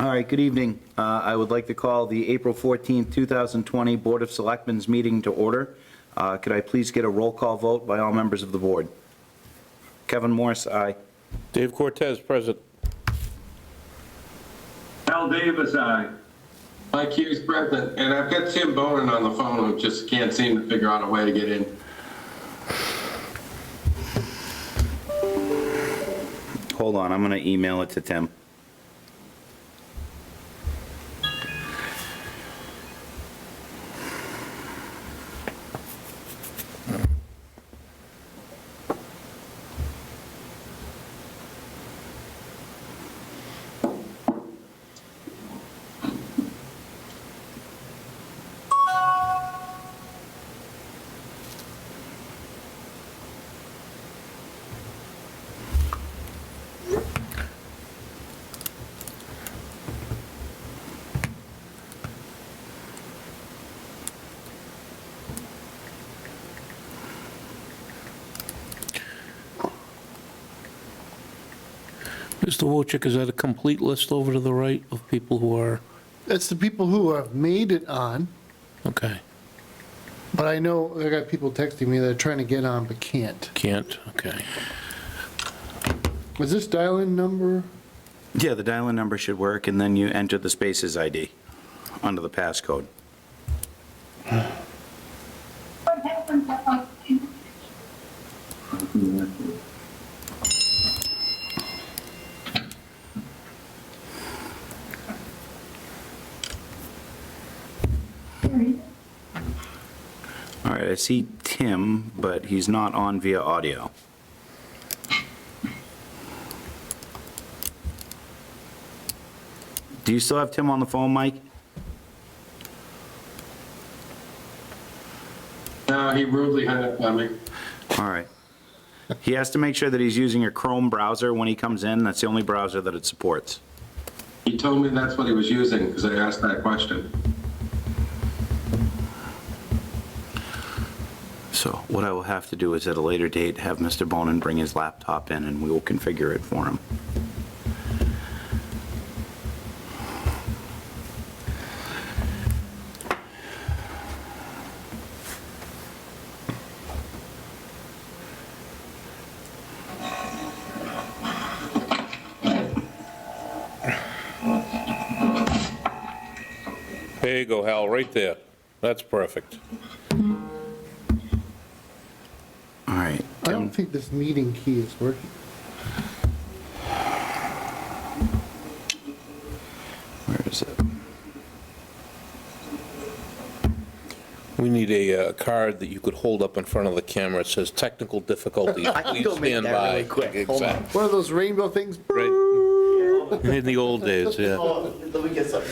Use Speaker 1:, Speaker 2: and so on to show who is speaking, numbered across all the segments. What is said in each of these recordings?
Speaker 1: All right, good evening. I would like to call the April 14th, 2020 Board of Selectmen's meeting to order. Could I please get a roll call vote by all members of the board? Kevin Morris, aye.
Speaker 2: Dave Cortez, present.
Speaker 3: Al Davis, aye.
Speaker 4: Mike Hughes present, and I've got Tim Bonin on the phone who just can't seem to figure out a way to get in.
Speaker 1: Hold on, I'm going to email it to Tim.
Speaker 2: Mr. Wojcik, is that a complete list over to the right of people who are,
Speaker 5: That's the people who have made it on,
Speaker 2: okay,
Speaker 5: but I know I got people texting me that are trying to get on but can't.
Speaker 2: can't, okay.
Speaker 5: Was this dial-in number?
Speaker 1: Yeah, the dial-in number should work, and then you enter the Spaces ID under the passcode. All right, I see Tim, but he's not on via audio. Do you still have Tim on the phone, Mike?
Speaker 4: No, he rudely hung up on me.
Speaker 1: All right. He has to make sure that he's using a Chrome browser when he comes in. That's the only browser that it supports.
Speaker 4: He told me that's what he was using because I asked that question.
Speaker 1: So what I will have to do is at a later date, have Mr. Bonin bring his laptop in and we will configure it for him.
Speaker 2: There you go, Hal, right there. That's perfect.
Speaker 1: All right.
Speaker 5: I don't think this meeting key is working.
Speaker 1: Where is it?
Speaker 2: We need a card that you could hold up in front of the camera. It says technical difficulties.
Speaker 6: I can
Speaker 2: Please
Speaker 6: go make
Speaker 2: stand
Speaker 6: that
Speaker 2: by.
Speaker 6: really quick. Hold on.
Speaker 2: Exactly.
Speaker 5: One of those rainbow things?
Speaker 2: Right. In the old days, yeah.
Speaker 6: Oh, let me get something.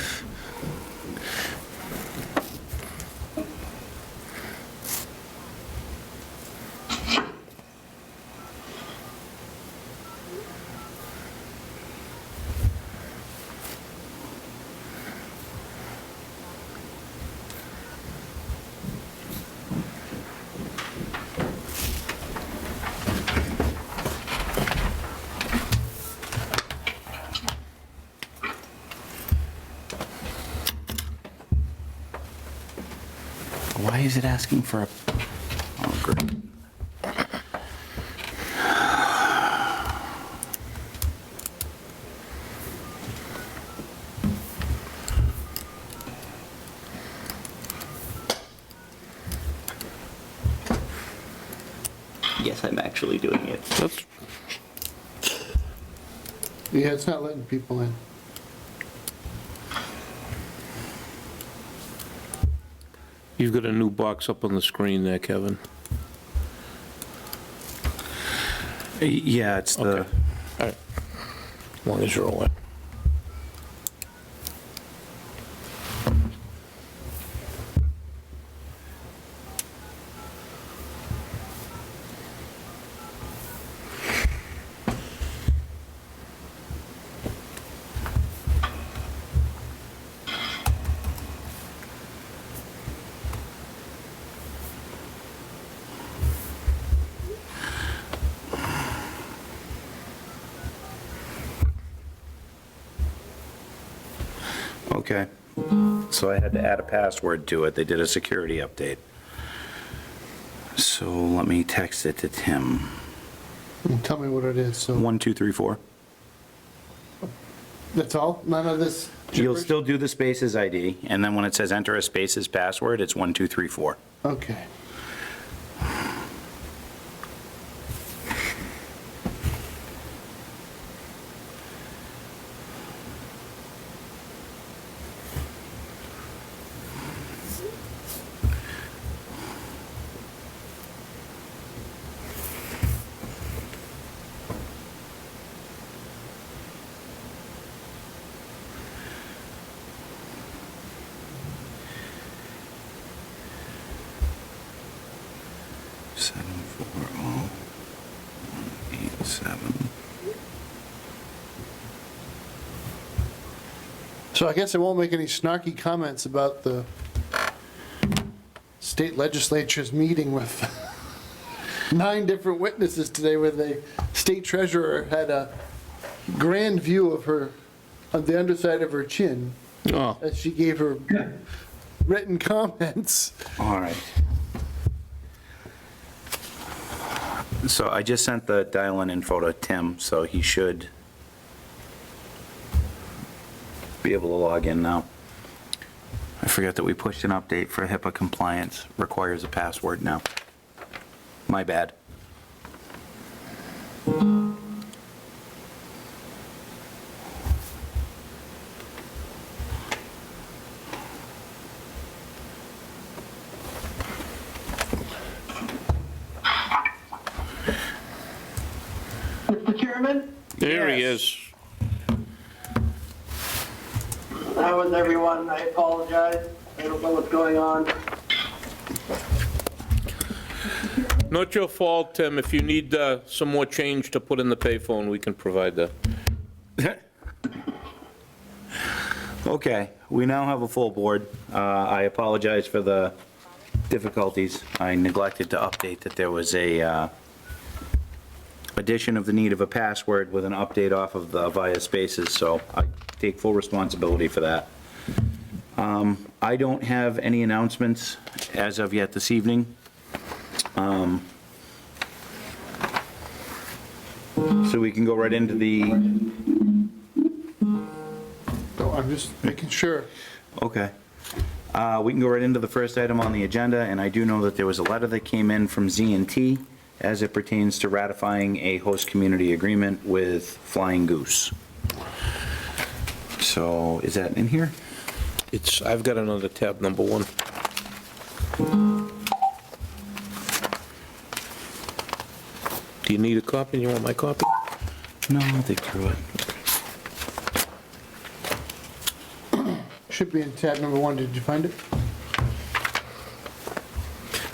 Speaker 1: Why is it asking for a, oh, great.
Speaker 6: Yes, I'm actually doing it.
Speaker 2: That's,
Speaker 5: Yeah, it's not letting people in.
Speaker 2: you've got a new box up on the screen there, Kevin.
Speaker 1: Yeah, it's the,
Speaker 2: Okay. All right. As long as you're aware.
Speaker 1: Okay. So I had to add a password to it. They did a security update. So let me text it to Tim.
Speaker 5: Tell me what it is, so,
Speaker 1: 1234.
Speaker 5: that's all? None of this
Speaker 1: You'll
Speaker 5: gibberish?
Speaker 1: still do the spaces ID, and then when it says enter a spaces password, it's 1234.
Speaker 5: Okay.
Speaker 1: Seven four oh 187.
Speaker 5: So I guess I won't make any snarky comments about the state legislature's meeting with 9 different witnesses today, where the state treasurer had a grand view of her, on the underside of her chin,
Speaker 2: Oh,
Speaker 5: as she gave her written comments.
Speaker 1: All right. So I just sent the dial-in info to Tim, so he should be able to log in now. I forgot that we pushed an update for HIPAA compliance, requires a password now. My bad.
Speaker 7: Mr. Chairman,
Speaker 2: there he
Speaker 1: Yes.
Speaker 2: is.
Speaker 7: how is everyone? I apologize. I don't know what's going on.
Speaker 2: Not your fault, Tim. If you need some more change to put in the payphone, we can provide that.
Speaker 1: Okay, we now have a full board. I apologize for the difficulties. I neglected to update that there was a addition of the need of a password with an update off of the via spaces, so I take full responsibility for that. I don't have any announcements as of yet this evening. So we can go right into the,
Speaker 5: So I'm just making sure.
Speaker 1: okay. We can go right into the first item on the agenda, and I do know that there was a letter that came in from Z&T as it pertains to ratifying a host community agreement with Flying Goose. So is that in here?
Speaker 2: I've got another tab, number 1. Do you need a copy? You want my copy?
Speaker 1: No, I'll dig through it.
Speaker 5: Should be in tab number 1. Did you find it?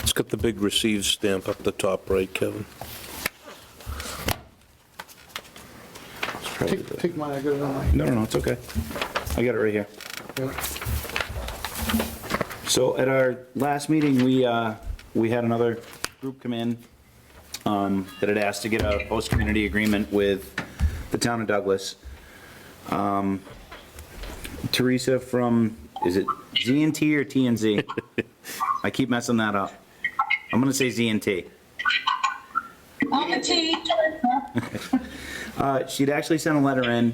Speaker 2: It's got the big receive stamp up the top right, Kevin. It's probably the-
Speaker 5: Take mine, I got it on my.
Speaker 1: No, it's okay. I got it right here.
Speaker 5: Yeah.
Speaker 1: So at our last meeting, we had another group come in that had asked to get a host community agreement with the town of Douglas. Teresa from, is it Z&T or T&Z? I keep messing that up. I'm going to say Z&T.
Speaker 8: I'm a T.
Speaker 1: She'd actually sent a letter in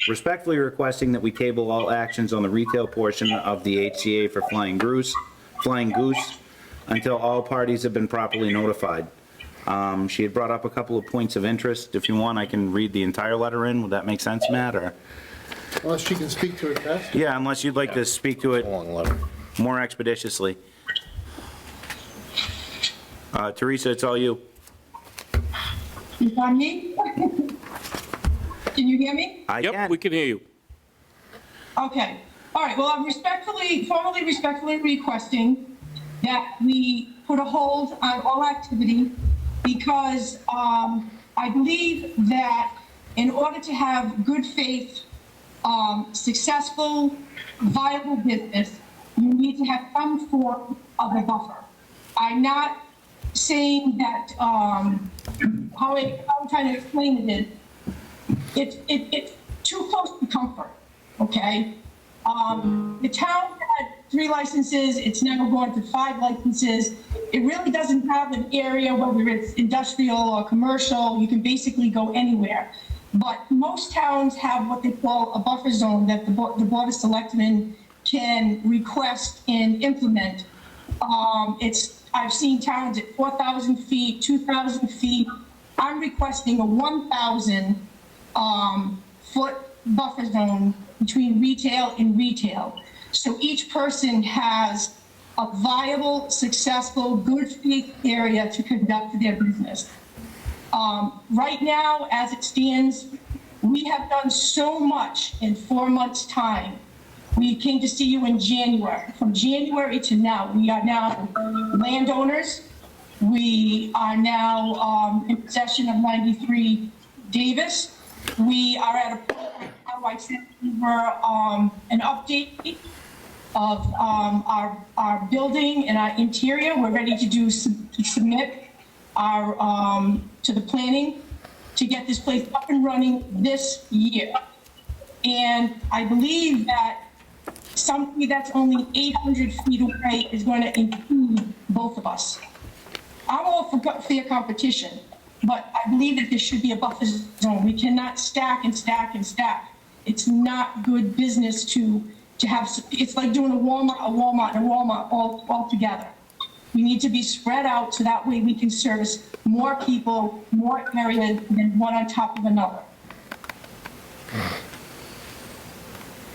Speaker 1: respectfully requesting that we table all actions on the retail portion of the HCA for Flying Goose until all parties have been properly notified. She had brought up a couple of points of interest. If you want, I can read the entire letter in. Would that make sense, Matt? Or
Speaker 5: Unless she can speak to it fast.
Speaker 1: yeah, unless you'd like to speak to it
Speaker 2: Long letter.
Speaker 1: more expeditiously. Teresa, it's all you.
Speaker 8: You got me? Can you hear me?
Speaker 1: I
Speaker 2: Yep,
Speaker 1: can.
Speaker 2: we can hear you.
Speaker 8: Okay. All right. Well, I'm formally respectfully requesting that we put a hold on all activity because I believe that in order to have good faith, successful, viable business, you need to have some form of a buffer. I'm not saying that, how I'm trying to explain it is, it's too close to comfort, okay? The town had 3 licenses, it's now going to 5 licenses. It really doesn't have an area, whether it's industrial or commercial, you can basically go anywhere. But most towns have what they call a buffer zone that the Board of Selectmen can request and implement. I've seen towns at 4,000 feet, 2,000 feet. I'm requesting a 1,000 foot buffer zone between retail and retail. So each person has a viable, successful, good faith area to conduct their business. Right now, as it stands, we have done so much in 4 months' time. We came to see you in January. From January to now, we are now landowners. We are now in possession of 93 Davis. We are at a point now I sent over an update of our building and our interior. We're ready to submit our to the planning to get this place up and running this year. And I believe that something that's only 800 feet away is going to include both of us. I'm all for fair competition, but I believe that there should be a buffer zone. We cannot stack and stack and stack. It's not good business to have, it's like doing a Walmart, and a Walmart all together. We need to be spread out so that way we can service more people, more areas than one on top of another.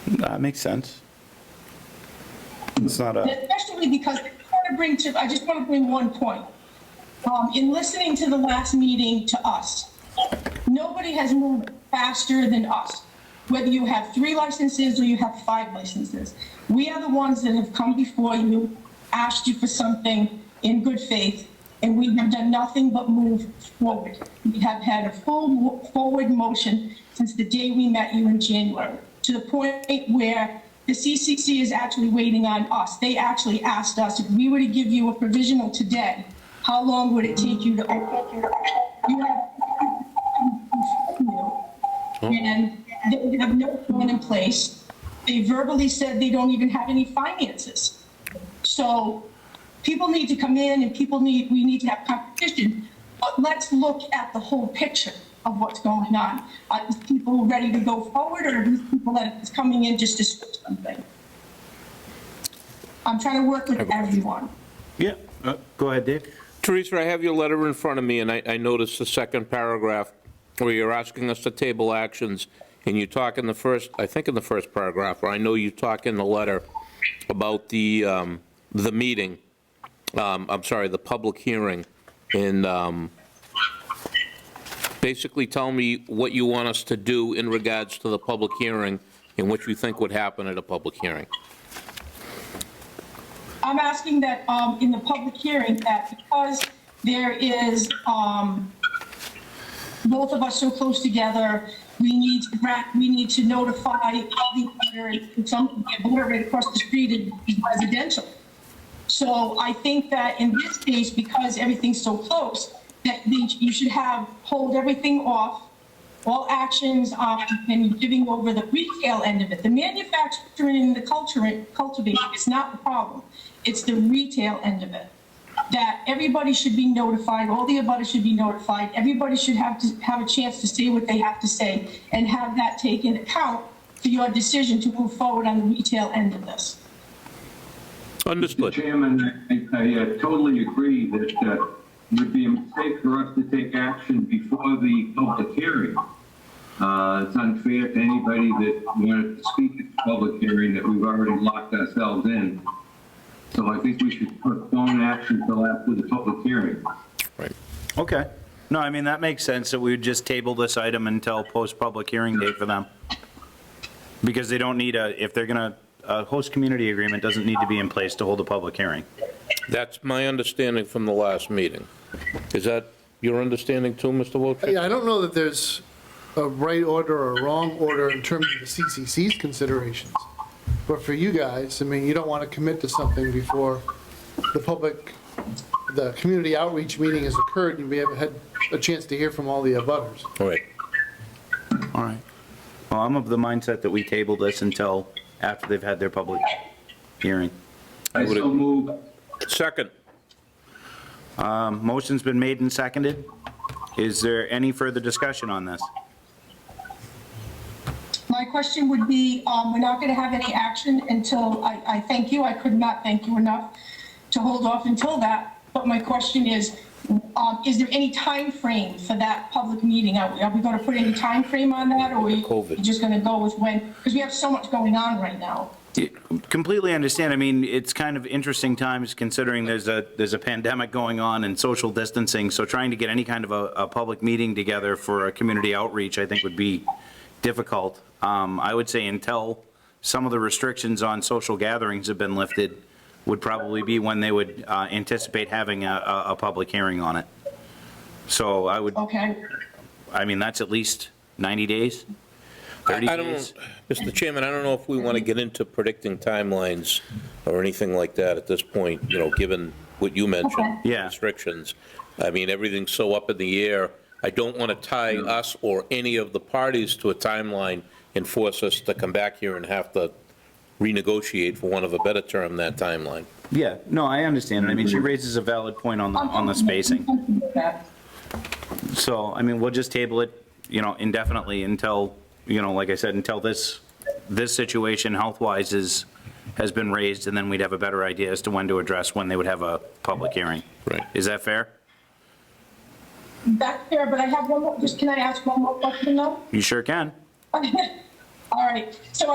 Speaker 1: That makes sense. It's not a,
Speaker 8: Especially because I just want to bring one point. In listening to the last meeting to us, nobody has moved faster than us. Whether you have 3 licenses or you have 5 licenses, we are the ones that have come before you, asked you for something in good faith, and we have done nothing but move forward. We have had a full forward motion since the day we met you in January, to the point where the CCC is actually waiting on us. They actually asked us if we were to give you a provisional today, how long would it take you to open? You have, and they have no plan in place. They verbally said they don't even have any finances. So people need to come in and we need to have competition, but let's look at the whole picture of what's going on. Are these people ready to go forward, or are these people that is coming in just to switch something? I'm trying to work with everyone.
Speaker 1: yeah, go ahead, Dave.
Speaker 2: Teresa, I have your letter in front of me, and I noticed the second paragraph where you're asking us to table actions, and you talk in the first, I think in the first paragraph, or I know you talk in the letter about the meeting, I'm sorry, the public hearing, and basically tell me what you want us to do in regards to the public hearing and what you think would happen at a public hearing.
Speaker 8: I'm asking that in the public hearing that because there is both of us so close together, we need to notify all the others. Some border right across the street is residential. So I think that in this case, because everything's so close, that you should hold everything off, all actions and giving over the retail end of it. The manufacturing and the cultivating is not the problem. It's the retail end of it. That everybody should be notified, all the abutters should be notified, everybody should have a chance to say what they have to say and have that taken account for your decision to move forward on the retail end of this.
Speaker 2: Understood.
Speaker 3: Mr. Chairman, I totally agree that it would be a mistake for us to take action before the public hearing. It's unfair to anybody that wanted to speak at the public hearing that we've already locked ourselves in. So I think we should postpone action until after the public hearing.
Speaker 2: Right.
Speaker 1: Okay. No, I mean, that makes sense, that we would just table this item until post-public hearing date for them. Because they don't need if they're going to, a host community agreement doesn't need to be in place to hold a public hearing.
Speaker 2: That's my understanding from the last meeting. Is that your understanding too, Mr. Wojcik?
Speaker 5: Yeah, I don't know that there's a right order or a wrong order in terms of the CCC's considerations. But for you guys, I mean, you don't want to commit to something before the community outreach meeting has occurred, and we haven't had a chance to hear from all the abutters.
Speaker 2: All right.
Speaker 1: All right. Well, I'm of the mindset that we table this until after they've had their public hearing.
Speaker 3: I so move.
Speaker 2: Second.
Speaker 1: Motion's been made and seconded. Is there any further discussion on this?
Speaker 8: My question would be, we're not going to have any action until, I thank you, I could not thank you enough to hold off until that, but my question is there any time frame for that public meeting? Are we going to put any time frame on that, or are we
Speaker 2: COVID.
Speaker 8: just going to go with when? Because we have so much going on right now.
Speaker 1: Completely understand. I mean, it's kind of interesting times considering there's a pandemic going on and social distancing, so trying to get any kind of a public meeting together for a community outreach, I think would be difficult. I would say until some of the restrictions on social gatherings have been lifted would probably be when they would anticipate having a public hearing on it. So I would,
Speaker 8: Okay.
Speaker 1: I mean, that's at least 90 days, 30
Speaker 2: I don't,
Speaker 1: days.
Speaker 2: Mr. Chairman, I don't know if we want to get into predicting timelines or anything like that at this point, you know, given what you mentioned.
Speaker 8: Okay.
Speaker 1: Yeah.
Speaker 2: Restrictions. I mean, everything's so up in the air. I don't want to tie us or any of the parties to a timeline and force us to come back here and have to renegotiate, for want of a better term, that timeline.
Speaker 1: Yeah, no, I understand. I mean, she raises a valid point on the spacing. So, I mean, we'll just table it, you know, indefinitely until, you know, like I said, until this situation health-wise has been raised, and then we'd have a better idea as to when to address when they would have a public hearing.
Speaker 2: Right.
Speaker 1: Is that fair?
Speaker 8: That's fair, but I have one more, can I ask one more question though?
Speaker 1: You sure can.
Speaker 8: All right, so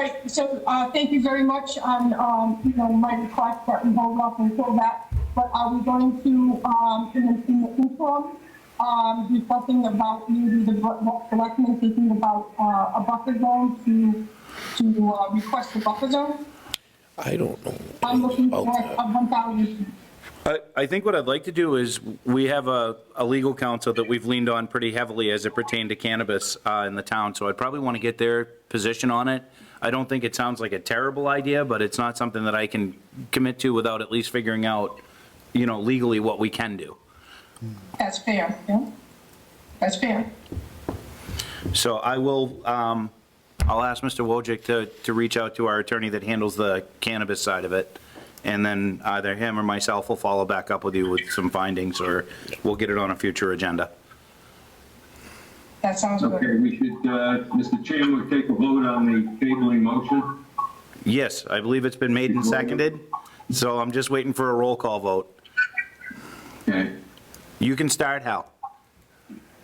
Speaker 8: thank you very much on, you know, my request that we hold off until that, but are we going to, in the interim, do something about maybe the selectmen thinking about a buffer zone to request a buffer zone?
Speaker 2: I don't know.
Speaker 8: I'm looking
Speaker 2: about
Speaker 8: for
Speaker 2: that.
Speaker 8: 1,000.
Speaker 1: I think what I'd like to do is, we have a legal counsel that we've leaned on pretty heavily as it pertained to cannabis in the town, so I'd probably want to get their position on it. I don't think it sounds like a terrible idea, but it's not something that I can commit to without at least figuring out, you know, legally what we can do.
Speaker 8: That's fair, yeah? That's fair.
Speaker 1: So I will, I'll ask Mr. Wojcik to reach out to our attorney that handles the cannabis side of it, and then either him or myself will follow back up with you with some findings, or we'll get it on a future agenda.
Speaker 8: That sounds
Speaker 3: Okay,
Speaker 8: good.
Speaker 3: we should, Mr. Chairman, we'll take a vote on the tabling motion.
Speaker 1: Yes, I believe it's been made and seconded, so I'm just waiting for a roll call vote.
Speaker 3: Okay.
Speaker 1: You can start, Hal.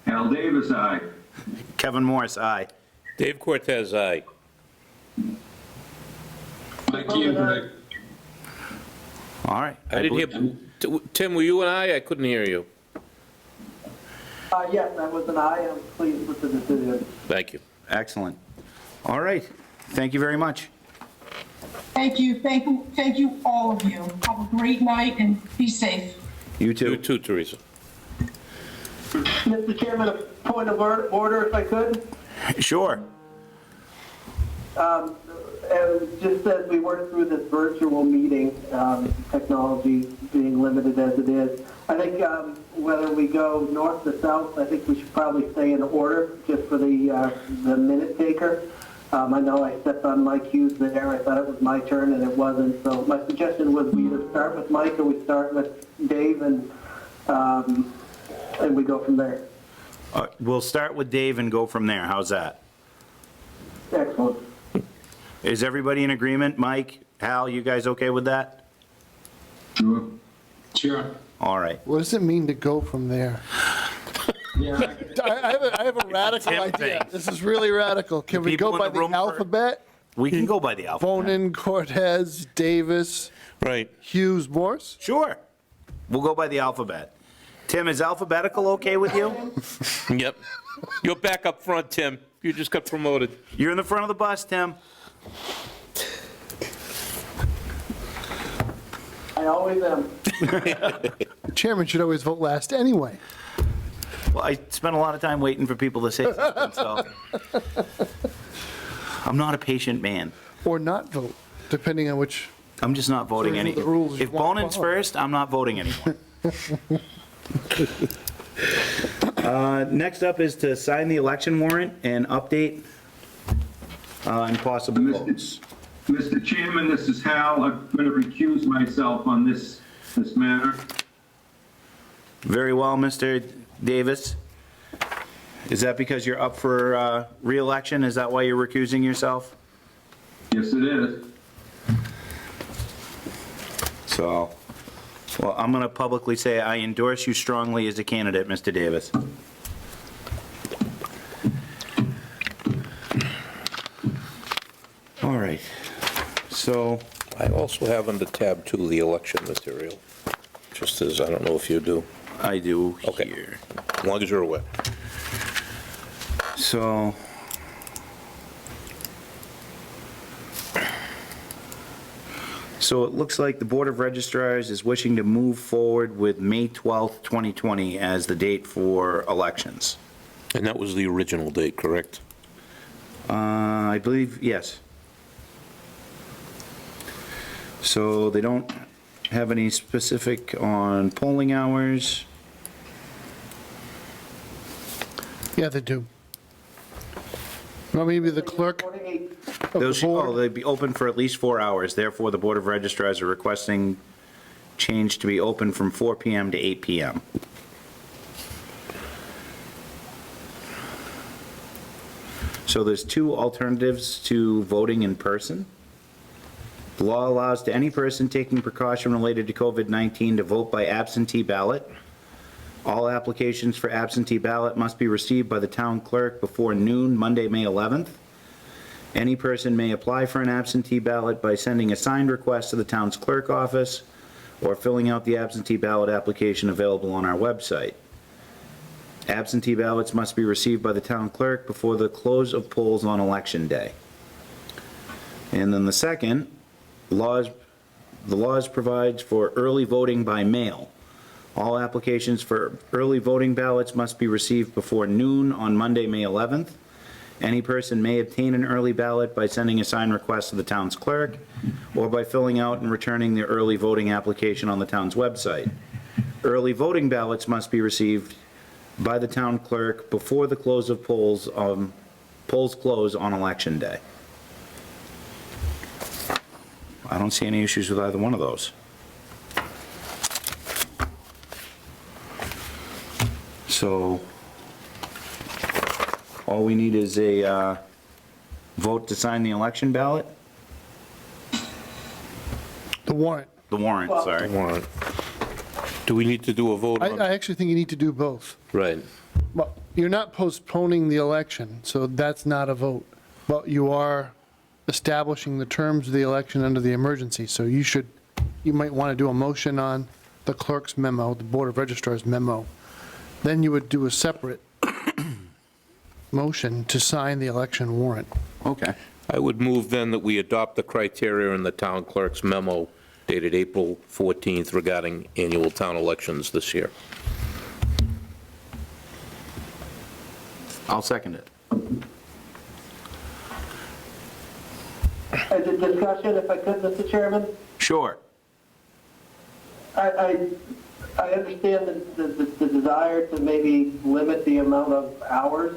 Speaker 3: Al Davis, aye.
Speaker 1: Kevin Morris, aye.
Speaker 2: Dave Cortez, aye.
Speaker 4: Thank you, Greg.
Speaker 1: All right.
Speaker 2: I didn't hear, Tim, were you and I couldn't hear you.
Speaker 7: Yes, that was an aye. I'm pleased with the decision.
Speaker 2: Thank you.
Speaker 1: Excellent. All right. Thank you very much.
Speaker 8: Thank you, all of you. Have a great night and be safe.
Speaker 1: You
Speaker 2: You
Speaker 1: too.
Speaker 2: too, Teresa.
Speaker 7: Mr. Chairman, a point of order, if I could.
Speaker 1: Sure.
Speaker 7: And just as we work through this virtual meeting, technology being limited as it is, I think whether we go north to south, I think we should probably stay in order just for the minute taker. I know I stepped on my cues there. I thought it was my turn and it wasn't. So my suggestion was we either start with Mike or we start with Dave and we go from there.
Speaker 1: We'll start with Dave and go from there. How's that?
Speaker 7: Excellent.
Speaker 1: Is everybody in agreement? Mike, Hal, you guys okay with that?
Speaker 3: Sure.
Speaker 4: Sure.
Speaker 1: All right.
Speaker 5: What does it mean to go from there?
Speaker 4: Yeah.
Speaker 5: I have a radical
Speaker 1: Tim
Speaker 5: idea.
Speaker 1: thinks.
Speaker 5: This is really radical. Can we
Speaker 1: people
Speaker 5: go
Speaker 1: in
Speaker 5: by
Speaker 1: the
Speaker 5: the
Speaker 1: room for-
Speaker 5: alphabet?
Speaker 1: We can go by the alphabet.
Speaker 5: Bonin, Cortez, Davis,
Speaker 2: Right.
Speaker 5: Hughes, Morse?
Speaker 1: Sure. We'll go by the alphabet. Tim, is alphabetical okay with you?
Speaker 2: Yep. You're back up front, Tim. You just got promoted.
Speaker 1: You're in the front of the bus, Tim.
Speaker 7: I always am.
Speaker 5: The chairman should always vote last anyway.
Speaker 1: Well, I spent a lot of time waiting for people to say something, so. I'm not a patient man.
Speaker 5: Or not vote, depending on which.
Speaker 1: I'm just not voting
Speaker 5: Those are
Speaker 1: any.
Speaker 5: the rules you
Speaker 1: If
Speaker 5: want
Speaker 1: Bonin's
Speaker 5: followed.
Speaker 1: first, I'm not voting anymore. Next up is to sign the election warrant and update and possible votes.
Speaker 3: Mr. Chairman, this is Hal. I'm going to recuse myself on this matter.
Speaker 1: Very well, Mr. Davis. Is that because you're up for re-election? Is that why you're recusing yourself?
Speaker 3: Yes, it is.
Speaker 1: So, well, I'm going to publicly say I endorse you strongly as a candidate, Mr. Davis. All right, so,
Speaker 2: I also have under tab 2 the election material, just as, I don't know if you do,
Speaker 1: I do
Speaker 2: Okay.
Speaker 1: here.
Speaker 2: as long as you're aware.
Speaker 1: So, it looks like the Board of Registrars is wishing to move forward with May 12th, 2020 as the date for elections.
Speaker 2: And that was the original date, correct?
Speaker 1: I believe, yes. So they don't have any specific on polling hours.
Speaker 5: Yeah, they do. Well, maybe the clerk
Speaker 7: 48
Speaker 5: of the
Speaker 1: Those, oh,
Speaker 5: board.
Speaker 1: they'd be open for at least 4 hours. Therefore, the Board of Registrars are requesting change to be open from 4 PM to 8 PM. So there's two alternatives to voting in person. The law allows to any person taking precaution related to COVID-19 to vote by absentee ballot. All applications for absentee ballot must be received by the town clerk before noon, Monday, May 11th. Any person may apply for an absentee ballot by sending a signed request to the town's clerk office or filling out the absentee ballot application available on our website. Absentee ballots must be received by the town clerk before the close of polls on election day. And then the second, the laws provides for early voting by mail. All applications for early voting ballots must be received before noon on Monday, May 11th. Any person may obtain an early ballot by sending a signed request to the town's clerk or by filling out and returning the early voting application on the town's website. Early voting ballots must be received by the town clerk before the close of polls, polls close on election day. I don't see any issues with either one of those. So, all we need is a vote to sign the election ballot?
Speaker 5: The warrant.
Speaker 1: The warrant, sorry.
Speaker 2: Warrant. Do we need to do a vote on?
Speaker 5: I actually think you need to do both.
Speaker 2: Right.
Speaker 5: Well, you're not postponing the election, so that's not a vote. But you are establishing the terms of the election under the emergency, so you might want to do a motion on the clerk's memo, the Board of Registrars memo. Then you would do a separate motion to sign the election warrant.
Speaker 1: Okay.
Speaker 2: I would move then that we adopt the criteria in the town clerk's memo dated April 14th regarding annual town elections this year.
Speaker 1: I'll second it.
Speaker 7: As a discussion, if I could, Mr. Chairman?
Speaker 1: Sure.
Speaker 7: I understand the desire to maybe limit the amount of hours,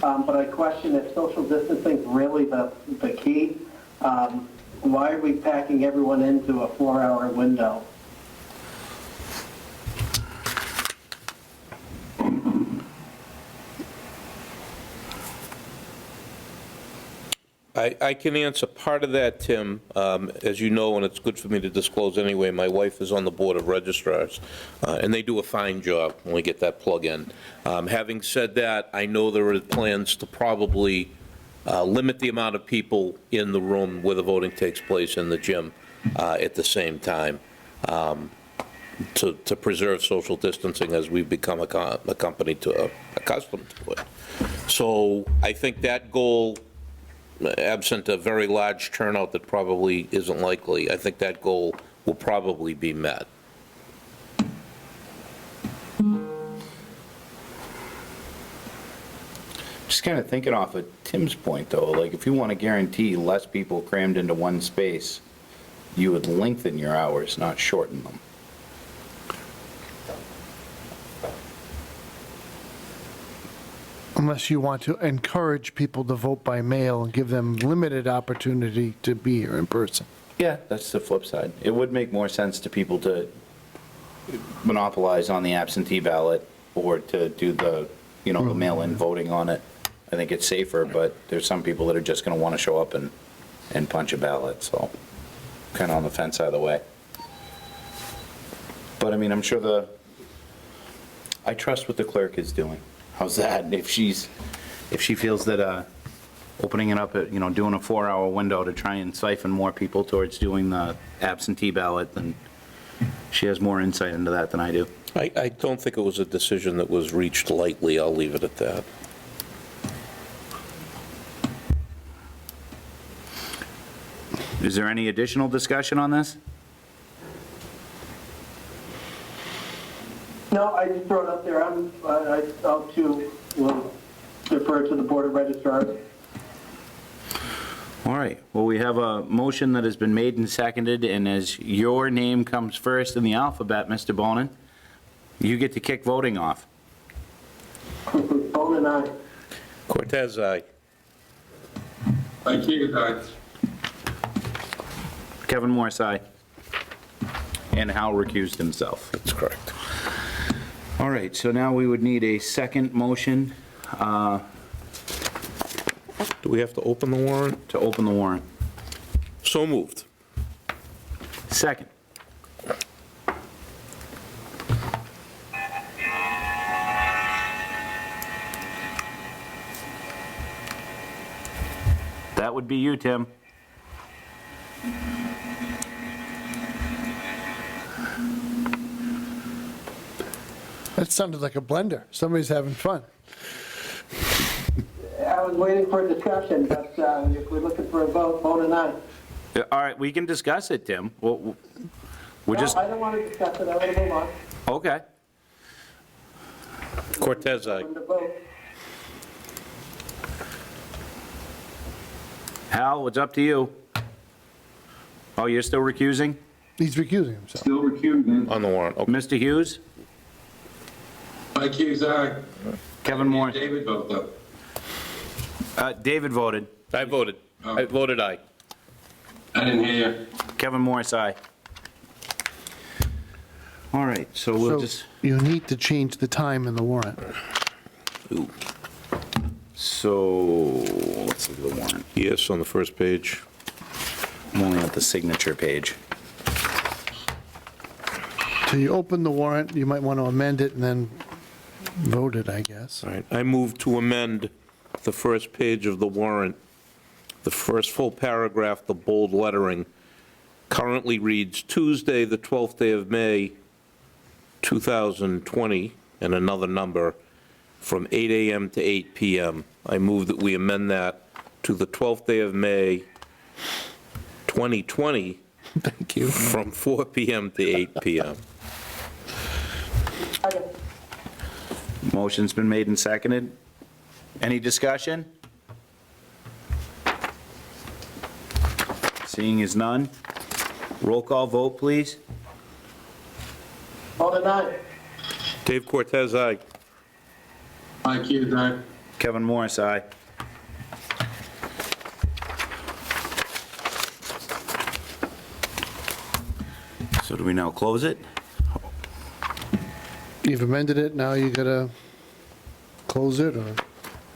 Speaker 7: but I question if social distancing is really the key. Why are we packing everyone into a 4-hour window?
Speaker 2: I can answer part of that, Tim. As you know, and it's good for me to disclose anyway, my wife is on the Board of Registrars, and they do a fine job when we get that plug in. Having said that, I know there are plans to probably limit the amount of people in the room where the voting takes place in the gym at the same time, to preserve social distancing as we've become accustomed to it. So I think that goal, absent a very large turnout that probably isn't likely, I think that goal will probably be met.
Speaker 1: Just kind of thinking off of Tim's point, though, like, if you want to guarantee less people crammed into one space, you would lengthen your hours, not shorten them.
Speaker 5: Unless you want to encourage people to vote by mail and give them limited opportunity to be here in person.
Speaker 1: Yeah, that's the flip side. It would make more sense to people to monopolize on the absentee ballot or to do the, the mail-in voting on it. I think it's safer, but there's some people that are just going to want to show up and punch a ballot, so kind of on the fence either way. But I mean, I'm sure I trust what the clerk is doing. How's that? If she feels that opening it up at, doing a 4-hour window to try and siphon more people towards doing the absentee ballot, then she has more insight into that than I do.
Speaker 2: I don't think it was a decision that was reached lightly. I'll leave it at that.
Speaker 1: Is there any additional discussion on this?
Speaker 7: No, I just throw it up there. I'll too will defer to the Board of Registrars.
Speaker 1: All right, well, we have a motion that has been made and seconded, and as your name comes first in the alphabet, Mr. Bonin, you get to kick voting off.
Speaker 7: Bone and I.
Speaker 2: Cortez, aye.
Speaker 4: Like you guys.
Speaker 1: Kevin Morris, aye. And Hal recused himself.
Speaker 2: That's correct.
Speaker 1: All right, so now we would need a second motion
Speaker 2: Do we have to open the warrant?
Speaker 1: to open the warrant.
Speaker 2: So moved.
Speaker 1: Second. That would be you, Tim.
Speaker 5: That sounded like a blender. Somebody's having fun.
Speaker 7: I was waiting for a discussion, but if we're looking for a vote, Bone and I.
Speaker 1: All right, we can discuss it, Tim. We're just,
Speaker 7: No, I don't want to discuss it. I want to move on.
Speaker 1: okay.
Speaker 2: Cortez, aye.
Speaker 7: Open the vote.
Speaker 1: Hal, it's up to you. Oh, you're still recusing?
Speaker 5: He's recusing himself.
Speaker 3: Still recusing.
Speaker 2: On the warrant, okay.
Speaker 1: Mr. Hughes?
Speaker 4: Like you, aye.
Speaker 1: Kevin Moore?
Speaker 4: David vote though.
Speaker 1: David voted.
Speaker 2: I voted. I voted aye.
Speaker 4: I didn't hear you.
Speaker 1: Kevin Morris, aye. All right, so we'll
Speaker 5: So
Speaker 1: just,
Speaker 5: you need to change the time in the warrant.
Speaker 2: Ooh.
Speaker 1: so, let's look at the warrant.
Speaker 2: Yes, on the first page.
Speaker 1: I'm only at the signature page.
Speaker 5: So you open the warrant, you might want to amend it and then vote it, I guess.
Speaker 2: All right, I move to amend the first page of the warrant. The first full paragraph, the bold lettering, currently reads Tuesday, the 12th day of May, 2020, and another number, from 8 a.m. to 8 p.m. I move that we amend that to the 12th day of May, 2020,
Speaker 5: Thank you.
Speaker 2: from 4 p.m. to 8 p.m.
Speaker 7: Second.
Speaker 1: Motion's been made and seconded. Any discussion? Seeing as none, roll call vote, please.
Speaker 7: Bone and I.
Speaker 2: Dave Cortez, aye.
Speaker 4: Like you, aye.
Speaker 1: Kevin Morris, aye. So do we now close it?
Speaker 5: You've amended it, now you gotta close it, or,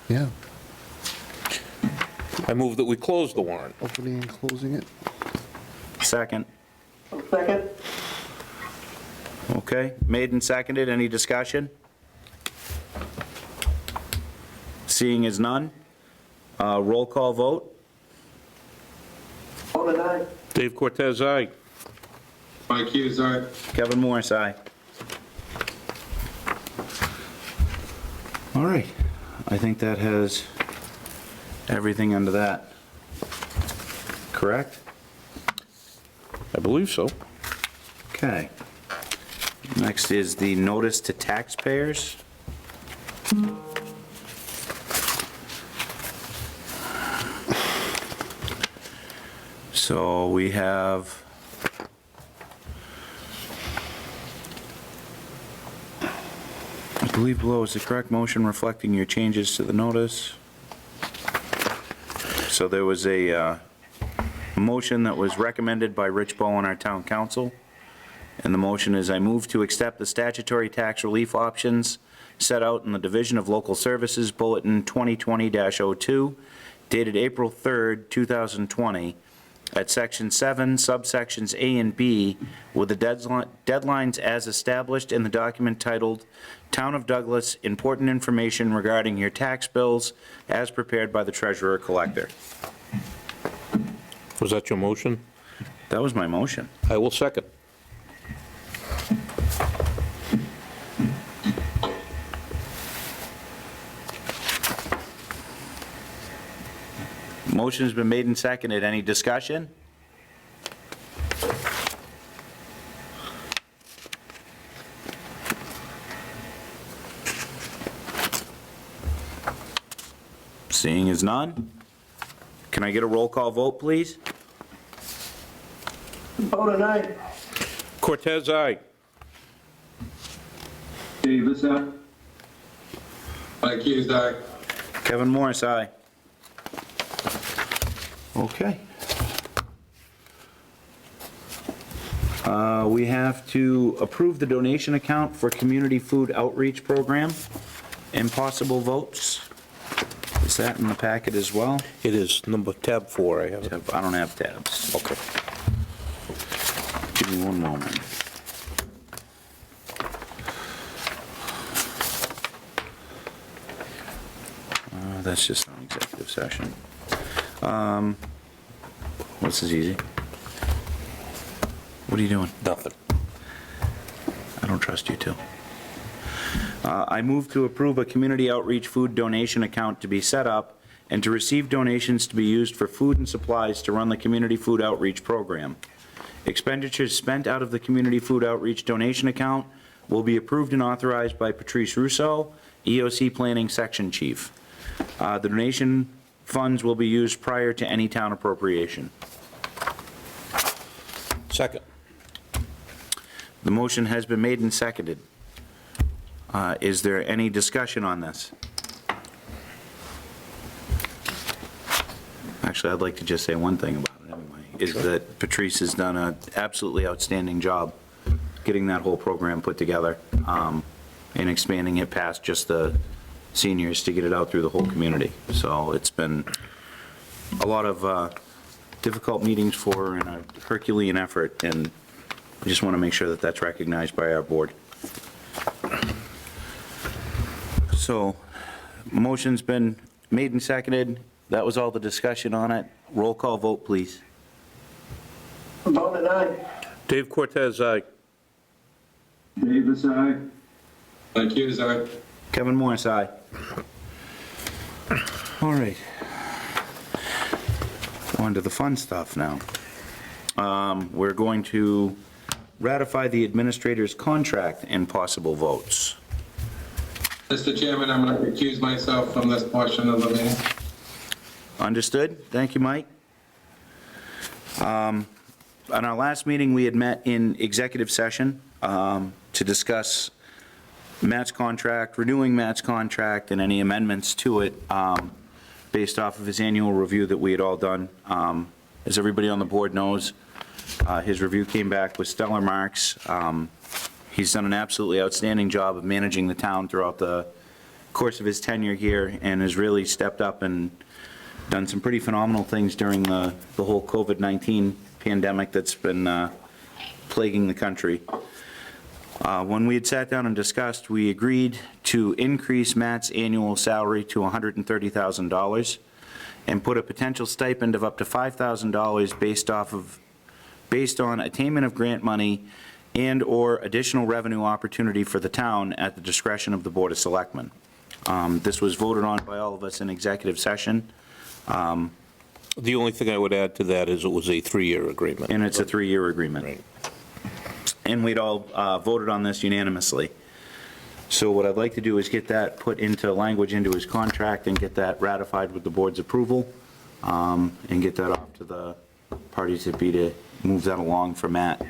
Speaker 5: yeah,
Speaker 2: I move that we close the warrant.
Speaker 5: opening and closing it.
Speaker 1: Second.
Speaker 7: Second.
Speaker 1: Okay, made and seconded. Any discussion? Seeing as none, roll call vote.
Speaker 7: Bone and I.
Speaker 2: Dave Cortez, aye.
Speaker 4: Like you, aye.
Speaker 1: Kevin Morris, aye. All right, I think that has everything under that. Correct?
Speaker 2: I believe so.
Speaker 1: Okay. Next is the notice to taxpayers. So we have believe below is the correct motion reflecting your changes to the notice. So there was a motion that was recommended by Rich Bowen, our town council. And the motion is, I move to accept the statutory tax relief options set out in the Division of Local Services Bulletin 2020-02, dated April 3rd, 2020, at Section 7, subsections A and B, with the deadlines as established in the document titled Town of Douglas, Important Information Regarding Your Tax Bills, as prepared by the Treasurer Collector.
Speaker 2: Was that your motion?
Speaker 1: That was my motion.
Speaker 2: I will second.
Speaker 1: Motion has been made and seconded. Any discussion? Seeing as none, can I get a roll call vote, please?
Speaker 7: Bone aye.
Speaker 2: Cortez, aye.
Speaker 3: Davis, aye.
Speaker 4: Mike Hughes, aye.
Speaker 1: Kevin Morris, aye. Okay. We have to approve the donation account for Community Food Outreach Program and possible votes. Is that in the packet as well?
Speaker 2: It is tab 4, I have it.
Speaker 1: I don't have tabs.
Speaker 2: Okay.
Speaker 1: Give me one moment. That's just an executive session. This is easy. What are you doing?
Speaker 2: Nothing.
Speaker 1: I don't trust you two. I move to approve a community outreach food donation account to be set up and to receive donations to be used for food and supplies to run the community food outreach program. Expenditures spent out of the community food outreach donation account will be approved and authorized by Patrice Russo, EOC Planning Section Chief. The donation funds will be used prior to any town appropriation.
Speaker 2: Second.
Speaker 1: The motion has been made and seconded. Is there any discussion on this? Actually, I'd like to just say one thing about it anyway, is that Patrice has done an absolutely outstanding job getting that whole program put together and expanding it past just the seniors to get it out through the whole community. So it's been a lot of difficult meetings for her and a Herculean effort, and I just want to make sure that that's recognized by our board. So, motion's been made and seconded. That was all the discussion on it. Roll call vote, please.
Speaker 7: Bone aye.
Speaker 2: Dave Cortez, aye.
Speaker 3: Davis, aye.
Speaker 4: Mike Hughes, aye.
Speaker 1: Kevin Morris, aye. All right. On to the fun stuff now. We're going to ratify the administrator's contract and possible votes.
Speaker 4: Mr. Chairman, I'm going to recuse myself from this portion of the meeting.
Speaker 1: Understood? Thank you, Mike. On our last meeting, we had met in executive session to discuss Matt's contract, renewing Matt's contract, and any amendments to it based off of his annual review that we had all done. As everybody on the board knows, his review came back with stellar marks. He's done an absolutely outstanding job of managing the town throughout the course of his tenure here and has really stepped up and done some pretty phenomenal things during the whole COVID-19 pandemic that's been plaguing the country. When we had sat down and discussed, we agreed to increase Matt's annual salary to $130,000 and put a potential stipend of up to $5,000 based on attainment of grant money and/or additional revenue opportunity for the town at the discretion of the Board of Selectmen. This was voted on by all of us in executive session.
Speaker 2: The only thing I would add to that is it was a 3-year agreement.
Speaker 1: And it's a 3-year agreement.
Speaker 2: Right.
Speaker 1: And we'd all voted on this unanimously. So what I'd like to do is get that put into language into his contract and get that ratified with the board's approval, and get that off to the parties that be to move that along for Matt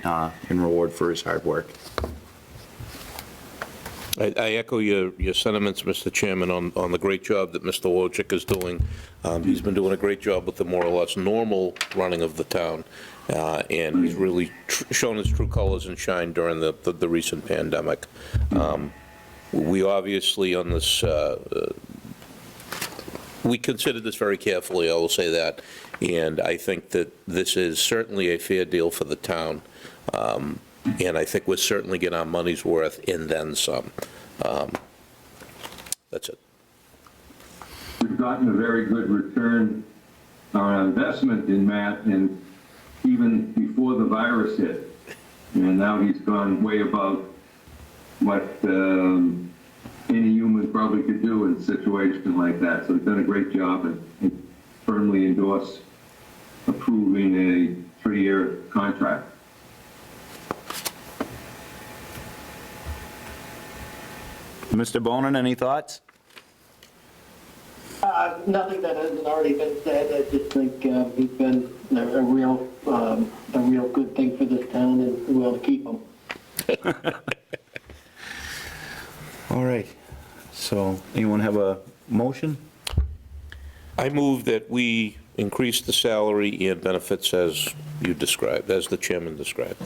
Speaker 1: in reward for his hard work.
Speaker 2: I echo your sentiments, Mr. Chairman, on the great job that Mr. Wojcik is doing. He's been doing a great job with the more or less normal running of the town, and he's really shown his true colors and shine during the recent pandemic. We obviously on this, we considered this very carefully, I will say that, and I think that this is certainly a fair deal for the town. And I think we'll certainly get our money's worth and then some. That's it.
Speaker 3: We've gotten a very good return on our investment in Matt, and even before the virus hit. And now he's gone way above what any human probably could do in a situation like that. So he's done a great job and firmly endorse approving a 3-year contract.
Speaker 1: Mr. Bonin, any thoughts?
Speaker 7: Nothing that hasn't already been said. I just think he's been a real good thing for this town, and we want to keep him.
Speaker 1: All right. So anyone have a motion?
Speaker 2: I move that we increase the salary and benefits as you described, as the chairman described.